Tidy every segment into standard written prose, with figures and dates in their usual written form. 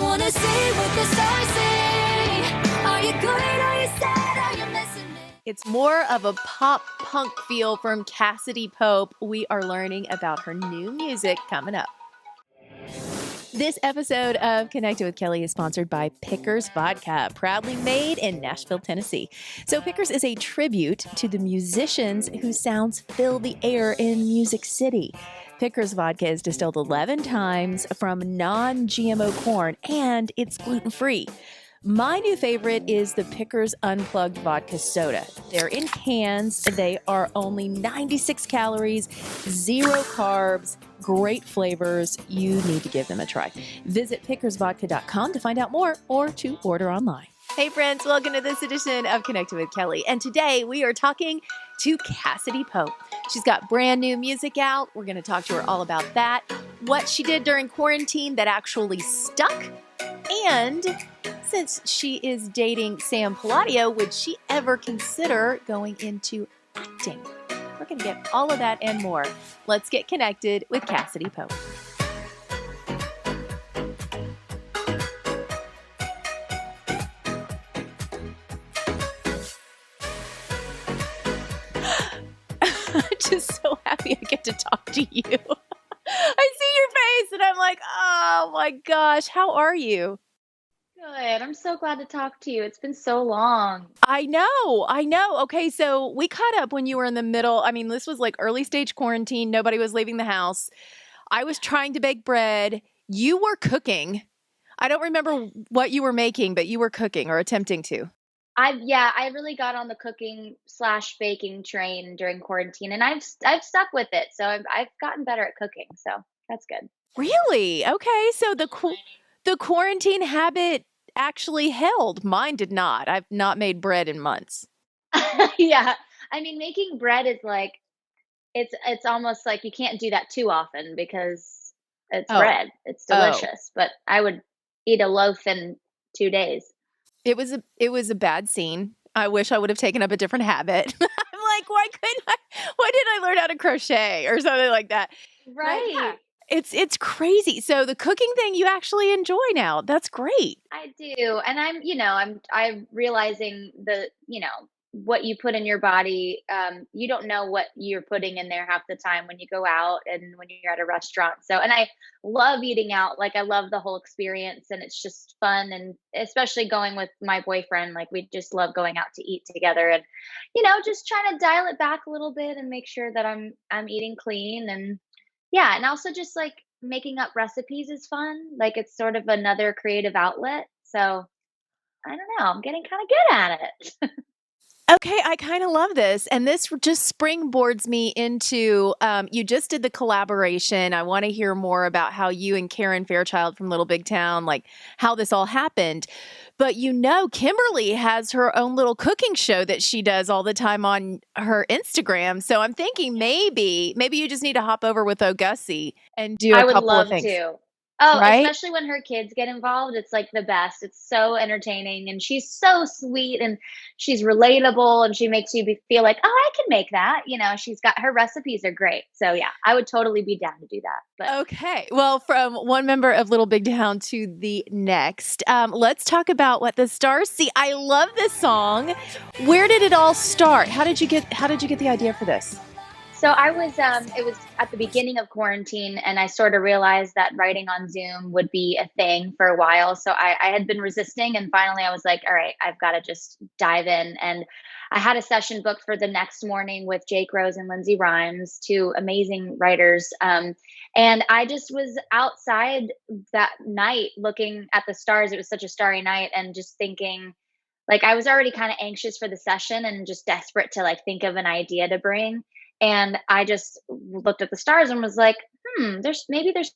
wanna see what the stars say. Are you good? Are you sad? Are you missing me? It's more of a pop punk feel from Cassadee Pope. We are learning about her new music coming up. This episode of Connected with Kelly is sponsored by Pickers Vodka, proudly made in Nashville, Tennessee. So Pickers is a tribute to the musicians whose sounds fill the air in Music City. Pickers Vodka is distilled 11 times from non-GMO corn, and it's gluten-free. My new favorite is the Pickers Unplugged Vodka Soda. They're in cans. They are only 96 calories, 0 carbs, great flavors. You need to give them a try. Visit pickersvodka.com to find out more or to order online. Hey friends, welcome to this edition of Connected with Kelly. And today we are talking to Cassadee Pope. She's got brand new music out. We're going to talk to her all about that, what she did during quarantine that actually stuck, and since she is dating Sam Palladio, would she ever consider going into acting? We're going to get all of that and more. Let's get connected with Cassadee Pope. I'm just so happy I get to talk to you. I see your face and I'm like, oh my gosh, how are you? Good. I'm so glad to talk to you. It's been so long. I know. Okay, so we caught up when you were in the middle. I mean, this was like early stage quarantine. Nobody was leaving the house. I was trying to bake bread. You were cooking. I don't remember what you were making, but you were cooking or attempting to. I really got on the cooking / baking train during quarantine, and I've stuck with it. So I've gotten better at cooking. So that's good. Really? Okay, so the quarantine habit actually held. Mine did not. I've not made bread in months. Yeah. I mean, making bread is like it's almost like you can't do that too often because it's Oh. bread. It's delicious, but I would eat a loaf in 2 days. It was a bad scene. I wish I would have taken up a different habit. I'm like, why didn't I learn how to crochet or something like that? Right. But yeah, it's crazy. So the cooking thing you actually enjoy now. That's great. I do. And I'm realizing what you put in your body. You don't know what you're putting in there half the time when you go out and when you're at a restaurant. So, and I love eating out. Like I love the whole experience and it's just fun. And especially going with my boyfriend, like we just love going out to eat together and, just trying to dial it back a little bit and make sure that I'm eating clean. And yeah. And also just like making up recipes is fun. Like it's sort of another creative outlet. So I don't know. I'm getting kind of good at it. Okay, I kind of love this. And this just springboards me into you just did the collaboration. I want to hear more about how you and Karen Fairchild from Little Big Town, like how this all happened. But Kimberly has her own little cooking show that she does all the time on her Instagram. So I'm thinking maybe you just need to hop over with O'Gussie and do a I would couple of love things. to. Oh, Right? especially when her kids get involved, it's like the best. It's so entertaining and she's so sweet and she's relatable and she makes you feel like, "Oh, I can make that." She's got her recipes are great. So yeah, I would totally be down to do that. But Okay. Well, from one member of Little Big Town to the next, let's talk about What the Stars See. I love this song. Where did it all start? How did you get the idea for this? So it was at the beginning of quarantine and I sort of realized that writing on Zoom would be a thing for a while. So I had been resisting and finally I was like, all right, I've got to just dive in. And I had a session booked for the next morning with Jake Rose and Lindsay Rhymes, two amazing writers. And I just was outside that night looking at the stars. It was such a starry night and just thinking, like I was already kind of anxious for the session and just desperate to like think of an idea to bring. And I just looked at the stars and was like, there's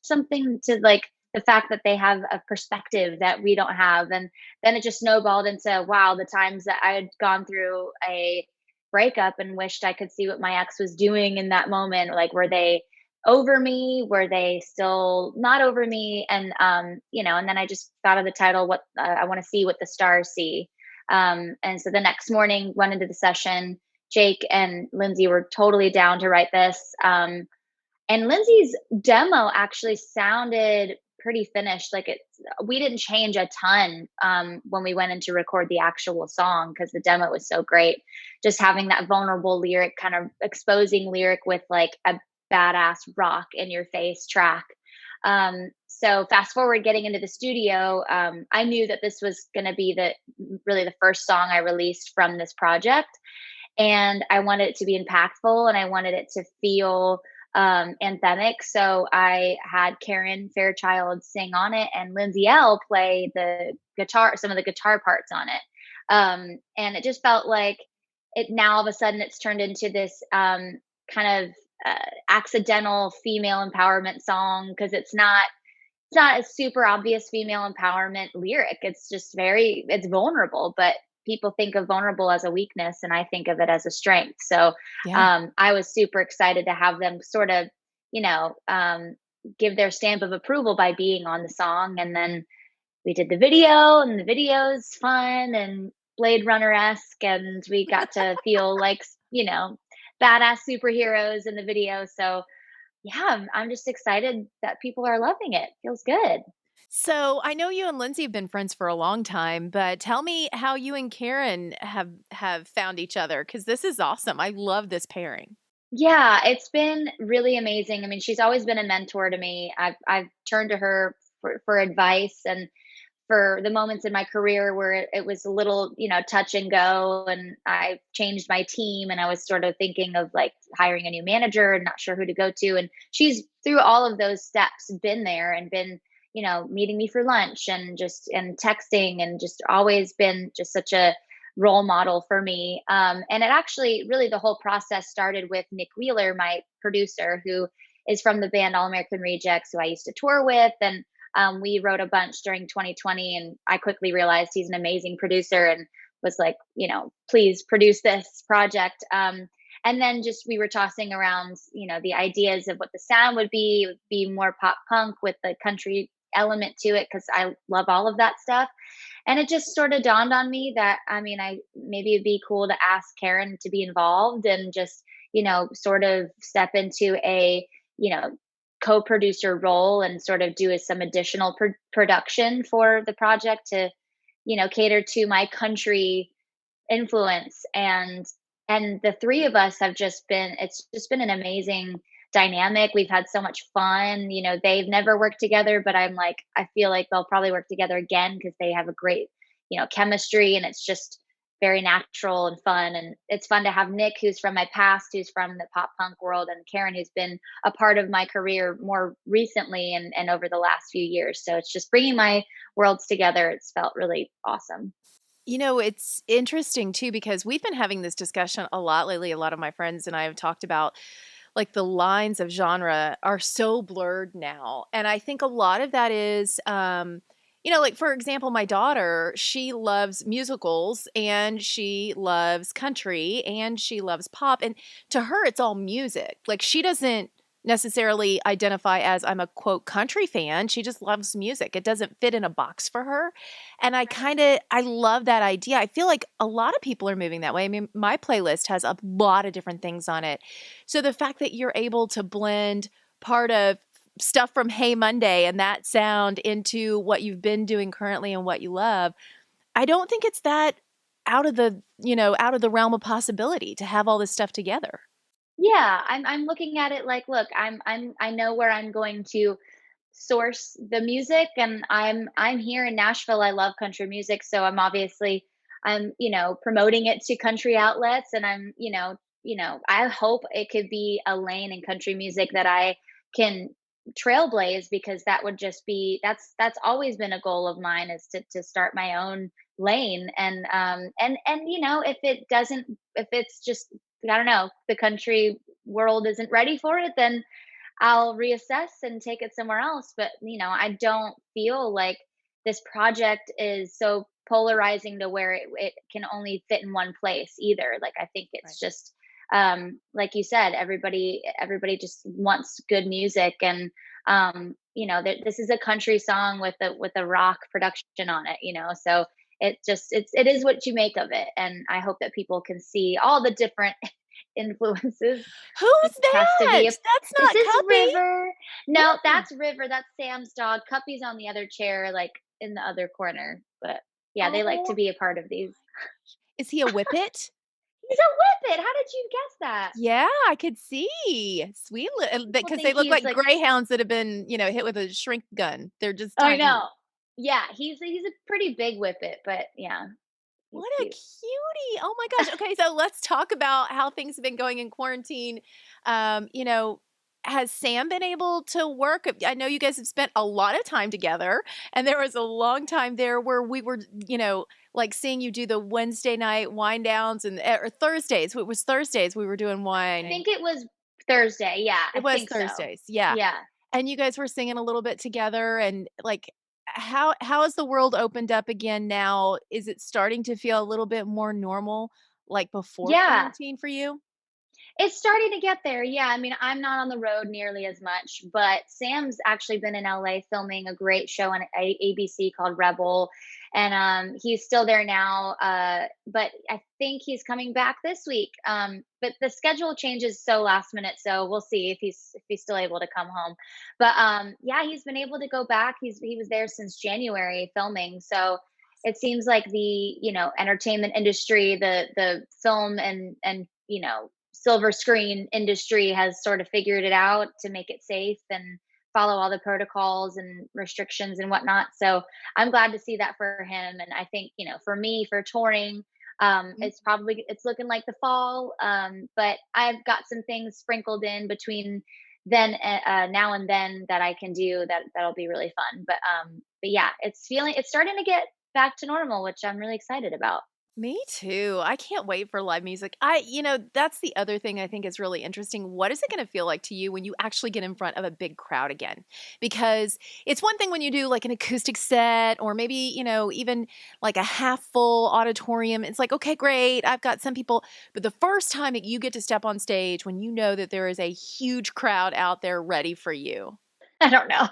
something to like the fact that they have a perspective that we don't have. And then it just snowballed into, wow, the times that I had gone through a breakup and wished I could see what my ex was doing in that moment. Like, were they over me? Were they still not over me? And, and then I just thought of the title, what I want to see what the stars see. And so the next morning went into the session. Jake and Lindsay were totally down to write this. And Lindsay's demo actually sounded pretty finished. Like we didn't change a ton when we went in to record the actual song because the demo was so great. Just having that vulnerable lyric, kind of exposing lyric with like a badass rock in your face track. So fast forward getting into the studio, I knew that this was going to be really the first song I released from this project, and I wanted it to be impactful and I wanted it to feel anthemic. So I had Karen Fairchild sing on it and Lindsay play the guitar, some of the guitar parts on it. And it just felt like it now all of a sudden it's turned into this kind of accidental female empowerment song because it's not a super obvious female empowerment lyric. It's just it's vulnerable, but people think of vulnerable as a weakness and I think of it as a strength. So Yeah. I was super excited to have them sort of, you know, give their stamp of approval by being on the song. And then we did the video, and the video's fun and Blade Runner-esque, and we got to feel like, badass superheroes in the video. So yeah, I'm just excited that people are loving it. Feels good. So I know you and Lindsay have been friends for a long time, but tell me how you and Karen have found each other because this is awesome. I love this pairing. Yeah, it's been really amazing. I mean, she's always been a mentor to me. I've turned to her for advice and for the moments in my career where it was a little, touch and go, and I changed my team and I was sort of thinking of like hiring a new manager and not sure who to go to. And she's through all of those steps been there and been, meeting me for lunch and and texting and just always been just such a role model for me. And it actually really the whole process started with Nick Wheeler, my producer, who is from the band All American Rejects, who I used to tour with. And we wrote a bunch during 2020, and I quickly realized he's an amazing producer and was like, please produce this project. And then just we were tossing around, the ideas of what the sound would be more pop punk with the country element to it because I love all of that stuff. And it just sort of dawned on me that, I mean, maybe it'd be cool to ask Karen to be involved and just, sort of step into a, co-producer role and sort of do some additional production for the project to, cater to my country influence. And the three of us have it's just been an amazing dynamic. We've had so much fun. They've never worked together, but I feel like they'll probably work together again because they have a great, chemistry, and it's just very natural and fun. And it's fun to have Nick, who's from my past, who's from the pop punk world, and Karen, who's been a part of my career more recently and over the last few years. So it's just bringing my worlds together. It's felt really awesome. It's interesting too because we've been having this discussion a lot lately. A lot of my friends and I have talked about like the lines of genre are so blurred now. And I think a lot of that is, like for example, my daughter, she loves musicals and she loves country and she loves pop. And to her, it's all music. Like she doesn't necessarily identify as I'm a quote country fan. She just loves music. It doesn't fit in a box for her. And I love that idea. I feel like a lot of people are moving that way. I mean, my playlist has a lot of different things on it. So the fact that you're able to blend part of stuff from Hey Monday and that sound into what you've been doing currently and what you love, I don't think it's that out of the realm of possibility to have all this stuff together. Yeah, I'm looking at it like, look, I know where I'm going to source the music, and I'm here in Nashville. I love country music, so I'm promoting it to country outlets, and I hope it could be a lane in country music that I can trailblaze, because that would just be that's always been a goal of mine, is to start my own lane. And if it's just, I don't know, the country world isn't ready for it, then I'll reassess and take it somewhere else. But, I don't feel like this project is so polarizing to where it can only fit in one place either. Like, I think Right. it's just, like you said, everybody just wants good music. And, this is a country song with a rock production on it, so it is what you make of it. And I hope that people can see all the different influences. Who's Has to be that? a That's Is not this Cuppy. River? No, Yeah. that's River. That's Sam's dog. Cuppy's on the other chair, like in the other corner. But yeah, they like to Oh, be a part of these. is he a whippet? He's a whippet. How did you guess that? Yeah, I could see. Sweet People because they think look he's like like, greyhounds that have been, hit with a shrink gun. They're just I tiny. know. Yeah, he's a pretty big whippet, but yeah, he's What a cute. cutie. Oh my gosh. Okay, so let's talk about how things have been going in quarantine. Um, you know, has Sam been able to work? I know you guys have spent a lot of time together, and there was a long time there where we were, like seeing you do the Wednesday night wine downs and or Thursdays. It was Thursdays we were doing I wine and think it was Thursday. Yeah, it I was think so. Thursdays. Yeah. Yeah. And you guys were singing a little bit together and like how has the world opened up again now? Is it starting to feel a little bit more normal like before Yeah. quarantine for you? It's starting to get there. Yeah. I mean, I'm not on the road nearly as much, but Sam's actually been in LA filming a great show on ABC called Rebel. And he's still there now. But I think he's coming back this week. But the schedule changes so last minute. So we'll see if he's still able to come home. But yeah, he's been able to go back. He was there since January filming. So it seems like the, entertainment industry, the film and silver screen industry has sort of figured it out to make it safe and follow all the protocols and restrictions and whatnot. So I'm glad to see that for him. And I think, for me, for touring, Mhm. it's looking like the fall. But I've got some things sprinkled in between then now and then that I can do that'll be really fun. But yeah, it's starting to get back to normal, which I'm really excited about. Me too. I can't wait for live music. That's the other thing I think is really interesting. What is it going to feel like to you when you actually get in front of a big crowd again? Because it's one thing when you do like an acoustic set or maybe, even like a half full auditorium. It's like, okay, great. I've got some people. But the first time that you get to step on stage when you know that there is a huge crowd out there ready for you. I don't know.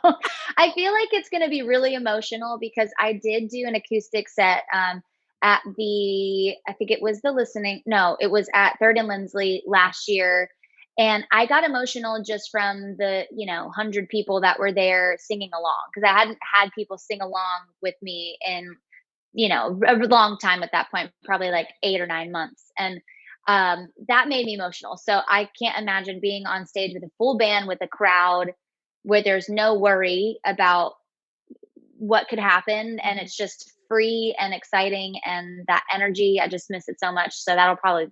I feel like it's going to be really emotional because I did do an acoustic set at I think it was the listening, no, it was at Third and Lindsley last year. And I got emotional just from the, 100 people that were there singing along because I hadn't had people sing along with me in, a long time at that point, probably like 8 or 9 months. And that made me emotional. So I can't imagine being on stage with a full band with a crowd where there's no worry about what could happen and it's just free and exciting and that energy. I just miss it so much. So that'll probably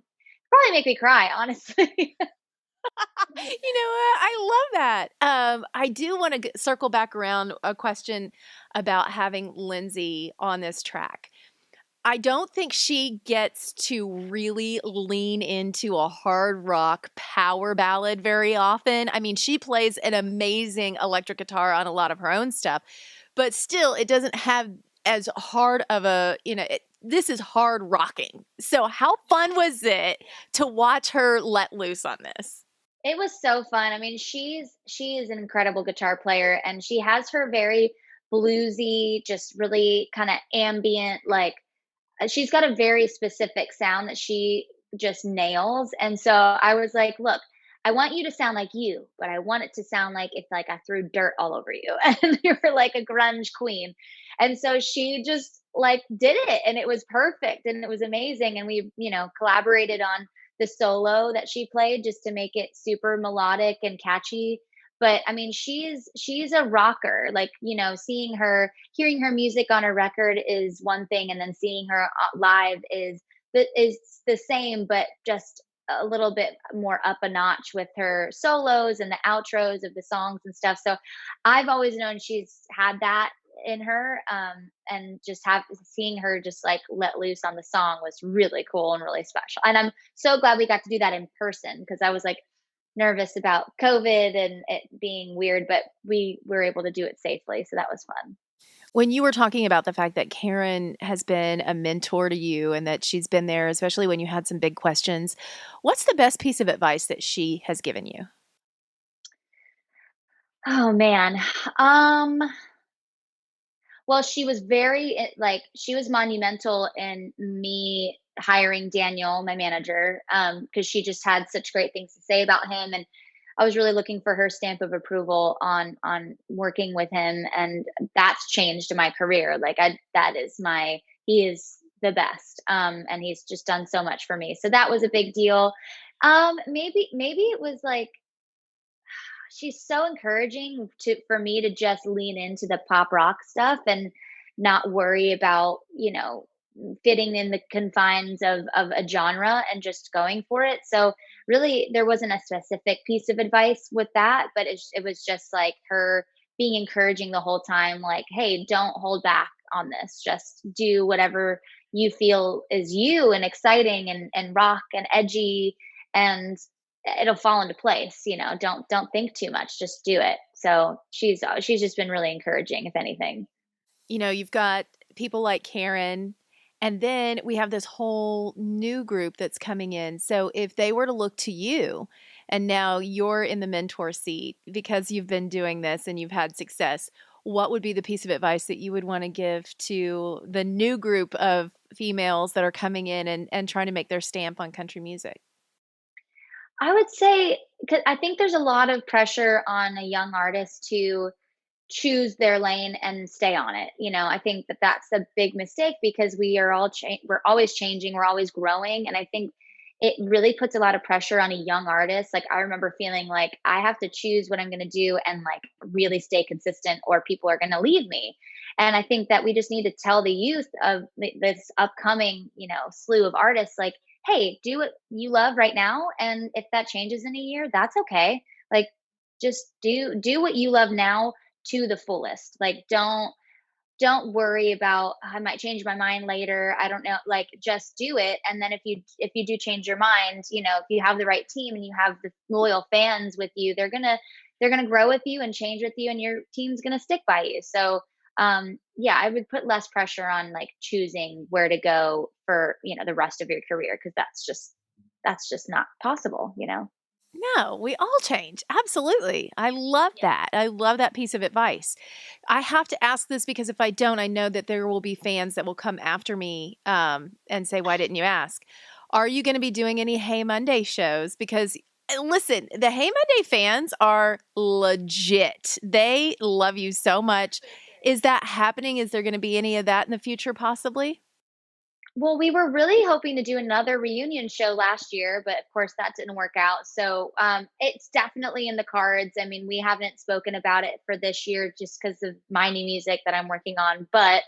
make me cry, honestly. You know what? I love that. I do want to circle back around a question about having Lindsay on this track. I don't think she gets to really lean into a hard rock power ballad very often. I mean, she plays an amazing electric guitar on a lot of her own stuff, but still, it doesn't have as hard of this is hard rocking. So, how fun was it to watch her let loose on this? It was so fun. I mean, she is an incredible guitar player and she has her very bluesy, just really kind of ambient, like she's got a very specific sound that she just nails. And so I was like, look, I want you to sound like you, but I want it to sound like if like I threw dirt all over you and you were like a grunge queen. And so she just like did it and it was perfect and it was amazing. And we, collaborated on the solo that she played just to make it super melodic and catchy. But I mean, she's a rocker. Like, hearing her music on a record is one thing, and then seeing her live is the same, but just a little bit more up a notch with her solos and the outros of the songs and stuff. So I've always known she's had that in her, and just seeing her just like let loose on the song was really cool and really special. And I'm so glad we got to do that in person because I was like nervous about COVID and it being weird, but we were able to do it safely. So that was fun. When you were talking about the fact that Karen has been a mentor to you and that she's been there, especially when you had some big questions, what's the best piece of advice that she has given you? Oh man. Um Well, she was very like she was monumental in me hiring Daniel, my manager, because she just had such great things to say about him, and I was really looking for her stamp of approval on working with him, and that's changed my career. Like I, that is my he is the best, and he's just done so much for me. So that was a big deal. Maybe it was like she's so encouraging to for me to just lean into the pop rock stuff and not worry about, fitting in the confines of a genre and just going for it. So really there wasn't a specific piece of advice with that, but it was just like her being encouraging the whole time, like, hey, don't hold back on this. Just do whatever you feel is you and exciting and rock and edgy, and it'll fall into place. Don't think too much, just do it. So she's just been really encouraging, if anything. You've got people like Karen, and then we have this whole new group that's coming in. So if they were to look to you, and now you're in the mentor seat because you've been doing this and you've had success, what would be the piece of advice that you would want to give to the new group of females that are coming in and trying to make their stamp on country music? I would say, 'cause I think there's a lot of pressure on a young artist to choose their lane and stay on it. I think that that's a big mistake because we're always changing, we're always growing, and I think it really puts a lot of pressure on a young artist. Like I remember feeling like I have to choose what I'm going to do and like really stay consistent or people are going to leave me. And I think that we just need to tell the youth of this upcoming, slew of artists like, hey, do what you love right now, and if that changes in a year, that's okay. Like just do what you love now to the fullest. Like don't worry about, "Oh, I might change my mind later. I don't know." Like just do it. And then if you do change your mind, if you have the right team and you have the loyal fans with you, they're gonna grow with you and change with you, and your team's gonna stick by you. So yeah, I would put less pressure on like choosing where to go for, the rest of your career, because that's just not possible. No, we all change. Absolutely. I love that. I love that piece of advice. I have to ask this because if I don't, I know that there will be fans that will come after me and say, why didn't you ask? Are you going to be doing any Hey Monday shows? Because listen, the Hey Monday fans are legit. They love you so much. Is that happening? Is there going to be any of that in the future, possibly? Well, we were really hoping to do another reunion show last year, but of course that didn't work out. So it's definitely in the cards. I mean, we haven't spoken about it for this year just because of my new music that I'm working on, but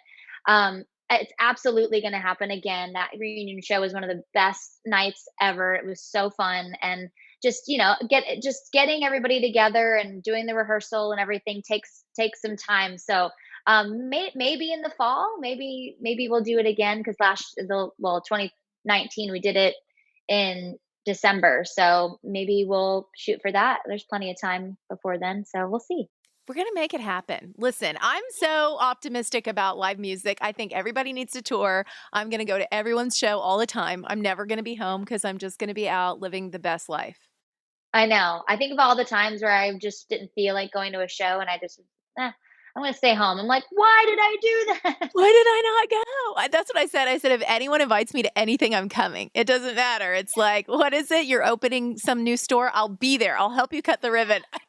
it's absolutely going to happen again. That reunion show was one of the best nights ever. It was so fun, and just just getting everybody together and doing the rehearsal and everything takes some time. So maybe in the fall, maybe we'll do it again because 2019 we did it in December, so maybe we'll shoot for that. There's plenty of time before then, so we'll see. We're going to make it happen. Listen, I'm so optimistic about live music. I think everybody needs to tour. I'm going to go to everyone's show all the time. I'm never going to be home because I'm just going to be out living the best life. I know. I think of all the times where I just didn't feel like going to a show and I just, I'm going to stay home. I'm like, why did I do that? Why did I not go? That's what I said. I said, if anyone invites me to anything, I'm coming. It doesn't matter. It's like, what is it? You're opening some new store? I'll be there. I'll help you cut the ribbon. I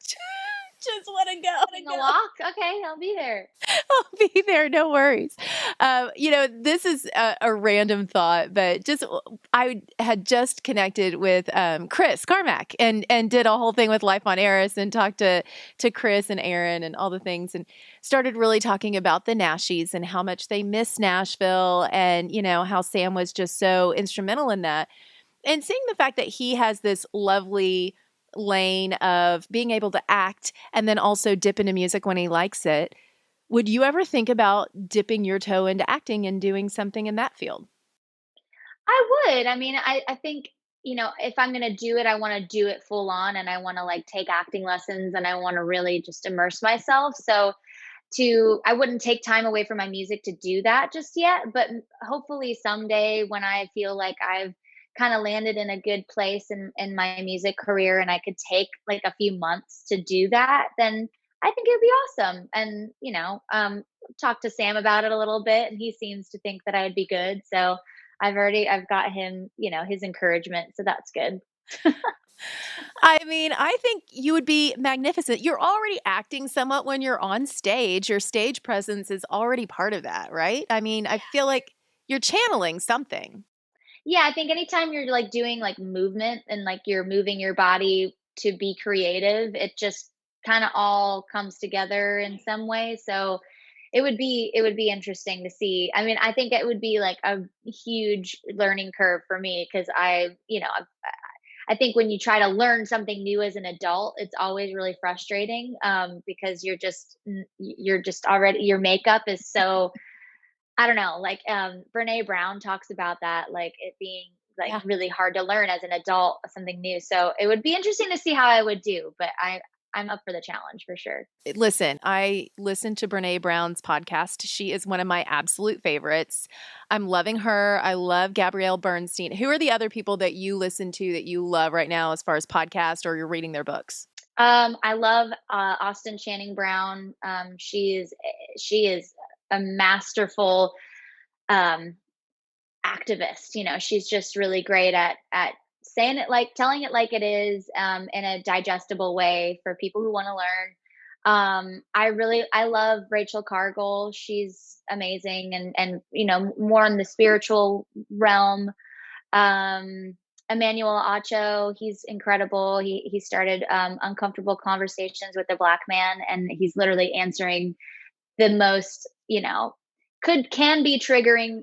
just want to go. Taking a walk? Okay, I'll be there. I'll be there. No worries. This is a random thought, but just I had just connected with Chris Carmack and did a whole thing with Life on Eris and talked to Chris and Aaron and all the things and started really talking about the Nashies and how much they miss Nashville and, how Sam was just so instrumental in that. And seeing the fact that he has this lovely lane of being able to act and then also dip into music when he likes it. Would you ever think about dipping your toe into acting and doing something in that field? I would. I mean, I think, if I'm going to do it, I want to do it full on, and I want to like take acting lessons, and I want to really just immerse myself. So I wouldn't take time away from my music to do that just yet, but hopefully someday when I feel like I've kind of landed in a good place in my music career and I could take like a few months to do that, then I think it would be awesome. And, talked to Sam about it a little bit, and he seems to think that I'd be good. So I've got him, his encouragement. So that's good. I mean, I think you would be magnificent. You're already acting somewhat when you're on stage. Your stage presence is already part of that, right? I mean, I feel like you're channeling something. Yeah, I think anytime you're like doing like movement and like you're moving your body to be creative, it just kind of all comes together in some way. So it would be interesting to see. I mean, I think it would be like a huge learning curve for me because I think when you try to learn something new as an adult, it's always really frustrating because you're just already your makeup is so I don't know, like, Brené Brown talks about that, like, it being, like, Yeah. really hard to learn as an adult, something new, so it would be interesting to see how I would do, but I'm up for the challenge for sure. Listen, I listened to Brene Brown's podcast. She is one of my absolute favorites. I'm loving her. I love Gabrielle Bernstein. Who are the other people that you listen to that you love right now as far as podcast or you're reading their books? I love, Austin Channing Brown, she is a masterful, um, activist. She's just really great at saying it like telling it like it is in a digestible way for people who want to learn. I love Rachel Cargill. She's amazing and more in the spiritual realm. Um, Emmanuel Acho, he's incredible. He started uncomfortable conversations with a black man, and he's literally answering the most can be triggering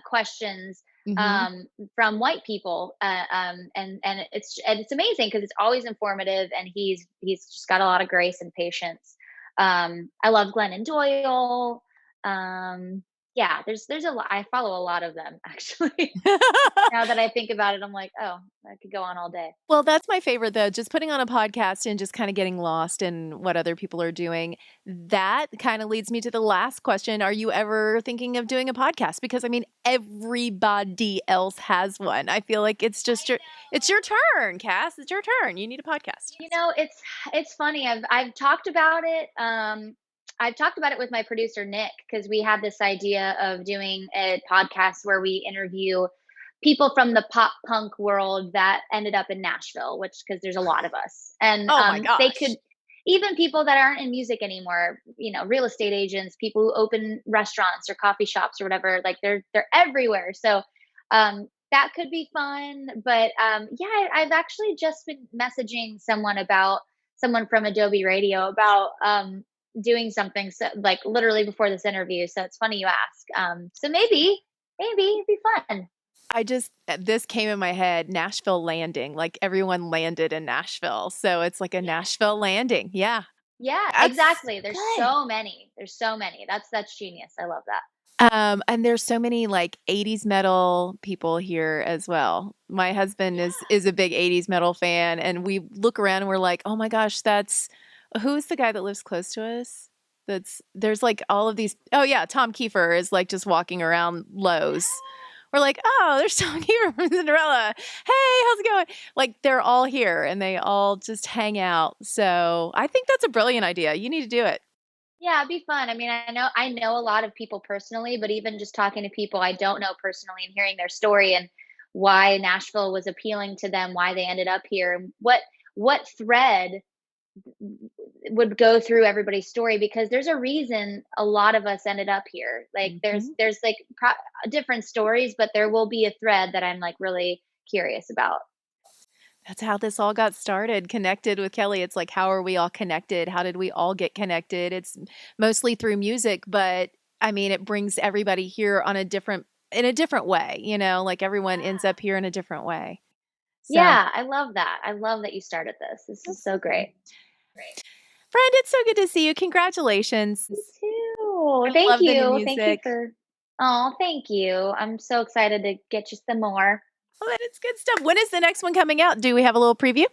questions Mhm. from white people, and it's amazing because it's always informative, and he's just got a lot of grace and patience. I love Glennon Doyle. Yeah, there's a lot. I follow a lot of them actually. Now that I think about it, I'm like, oh, I could go on all day. Well, that's my favorite though, just putting on a podcast and just kinda getting lost in what other people are doing. That kinda leads me to the last question. Are you ever thinking of doing a podcast? Because, I mean, everybody else has one. I feel like it's your turn, Cass. It's your turn. You need a podcast. It's funny. I've talked about it. I've talked about it with my producer Nick because we had this idea of doing a podcast where we interview people from the pop punk world that ended up in Nashville, which because there's a lot of us, and Oh my they could gosh. even people that aren't in music anymore, real estate agents, people who open restaurants or coffee shops or whatever, like they're everywhere. So that could be fun. But yeah, I've actually just been messaging someone from Adobe Radio about doing something so, like literally before this interview. So it's funny you ask. So maybe it'd be fun. I just this came in my head, Nashville Landing, like everyone landed in Nashville. So it's like a Yeah. Nashville Landing. Yeah. Yeah, That's exactly. There's good. so many. There's so many. That's genius. I love that. And there's so many like 80s metal people here as well. My husband Yeah. is a big 80s metal fan, and we look around and we're like, "Oh my gosh, that's who's the guy that lives close to us?" That's there's like all of these. Oh yeah, Tom Kiefer is like just walking around Lowe's. We're like, "Oh, there's Tom Kiefer from Cinderella. Hey, how's it going?" Like they're all here and they all just hang out. So, I think that's a brilliant idea. You need to do it. Yeah, it'd be fun. I mean, I know a lot of people personally, but even just talking to people I don't know personally and hearing their story and why Nashville was appealing to them, why they ended up here, what thread would go through everybody's story because there's a reason a lot of us ended up here. Like Mhm. there's like different stories, but there will be a thread that I'm like really curious about. That's how this all got started, connected with Kelly. It's like, how are we all connected? How did we all get connected? It's mostly through music, but I mean, it brings everybody here on in a different way, like everyone ends up here in a different way. So, Yeah, I love that. I love that you started this. This is so absolutely. great. Friend, it's so good to see you. Congratulations. You too. I Thank love the new you. Thank you music. for Oh, thank you. I'm so excited to get you some more. Oh, that is good stuff. When is the next one coming out? Do we have a little preview?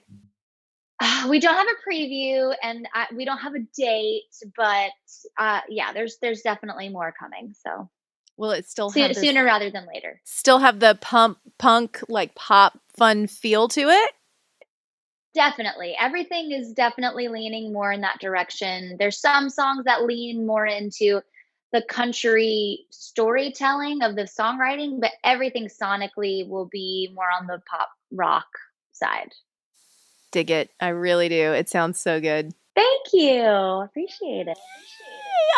We don't have a preview and we don't have a date, but yeah, there's definitely more coming. So Will it still have this, sooner rather than later. still have the punk, like pop fun feel to it? Definitely. Everything is definitely leaning more in that direction. There's some songs that lean more into the country storytelling of the songwriting, but everything sonically will be more on the pop rock side. Dig it. I really do. It sounds so good. Thank you. Appreciate it.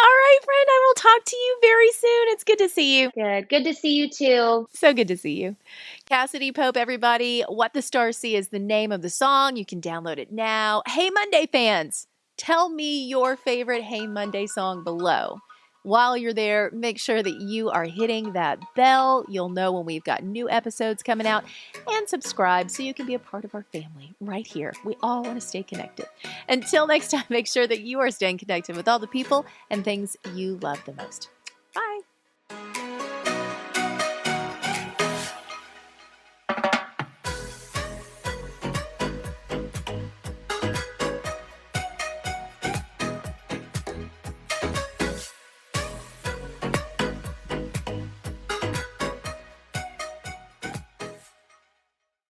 All right, friend. I will talk to you very soon. It's good to see you. Good. Good to see you too. So good to see you. Cassadee Pope, everybody. What the Stars See is the name of the song. You can download it now. Hey Monday fans, tell me your favorite Hey Monday song below. While you're there, make sure that you are hitting that bell. You'll know when we've got new episodes coming out, and subscribe so you can be a part of our family right here. We all want to stay connected. Until next time, make sure that you are staying connected with all the people and things you love the most.